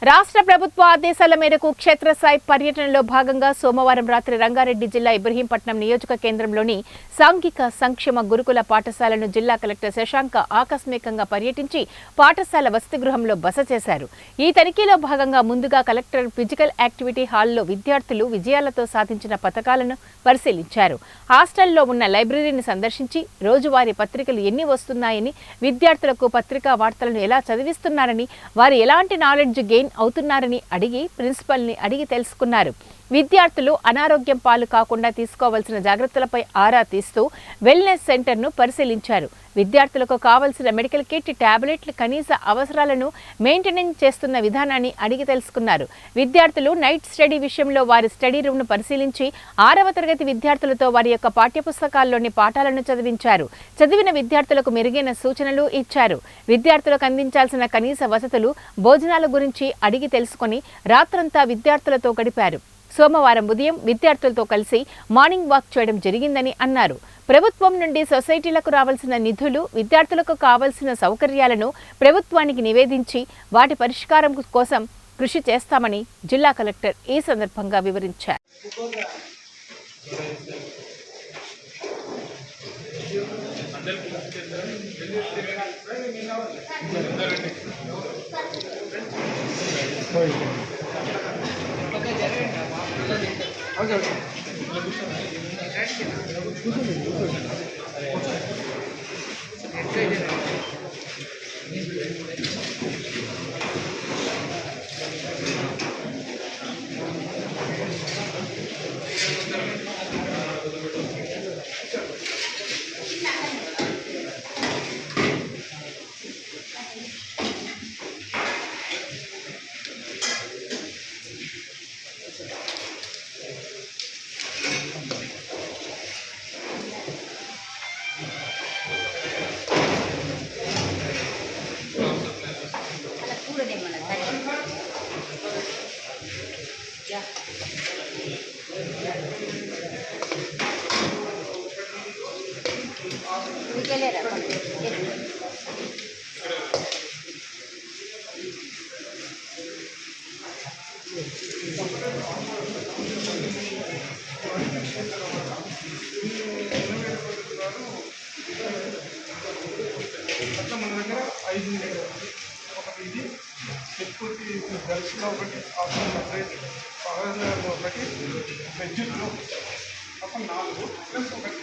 రాష్ట్ర ప్రభుత్వ ఆదేశాల మేరకు క్షేత్రస్థాయి పర్యటనలో భాగంగా సోమవారం రాత్రి రంగారెడ్డి జిల్లా ఇబ్రహీంపట్నం నియోజక కేంద్రంలోని సాంఘిక సంక్షేమ గురుకుల పాఠశాలను జిల్లా కలెక్టర్ శశాంక ఆకస్మికంగా పర్యటించి పాఠశాల వసతి గృహంలో బస చేశారు. ఈ తనిఖీలో భాగంగా ముందుగా కలెక్టర్ ఫిజికల్ యాక్టివిటీ హాల్లో విద్యార్థులు విజయాలతో సాధించిన పథకాలను పరిశీలించారు. హాస్టల్లో ఉన్న లైబ్రరీని సందర్శించి రోజువారీ పత్రికలు ఎన్ని వస్తున్నాయని, విద్యార్థులకు పత్రికా వార్తలను ఎలా చదివిస్తున్నారని, వారు ఎలాంటి నాలెడ్జ్ గెయిన్ అవుతున్నారని ప్రిన్సిపల్ ని అడిగి తెలుసుకున్నారు. విద్యార్థులు అనారోగ్యం పాలు కాకుండా తీసుకోవాల్సిన జాగ్రత్తలపై ఆరా తీస్తూ వెల్నెస్ సెంటర్ ను పరిశీలించారు. విద్యార్థులకు కావలసిన మెడికల్ కిట్, టాబ్లెట్ల కనీస అవసరాలను మెయింటెనెన్స్ చేస్తున్న విధానాన్ని అడిగి తెలుసుకున్నారు. విద్యార్థులు నైట్ స్టడీ విషయంలో వారి స్టడీ రూమ్ ను పరిశీలించి 6వ తరగతి విద్యార్థులతో వారి యొక్క పాఠ్యపుస్తకాల్లోని పాఠాలను చదివించారు. చదివిన విద్యార్థులకు మెరుగైన సూచనలు ఇచ్చారు. విద్యార్థులకు అందించాల్సిన కనీస వసతులు, భోజనాల గురించి అడిగి తెలుసుకుని రాత్రంతా విద్యార్థులతో గడిపారు. సోమవారం ఉదయం విద్యార్థులతో కలిసి మార్నింగ్ వాక్ చేయడం జరిగిందని అన్నారు. ప్రభుత్వం నుండి సొసైటీలకు రావాల్సిన నిధులు, విద్యార్థులకు కావాల్సిన సౌకర్యాలను ప్రభుత్వానికి నివేదించి వాటి పరిష్కారం కోసం కృషి చేస్తామని జిల్లా కలెక్టర్ ఈ సందర్భంగా వివరించారు. అట్లా మన దగ్గర 5 ఉన్నాయి. ఒకటి ఇది సెక్యూరిటీ గర్ల్స్లో ఒకటి, ఆఫ్టర్ సపరేట్ పవర్లో ఒకటి, వెజ్లో ఒక 4 ప్లస్ ఒకటి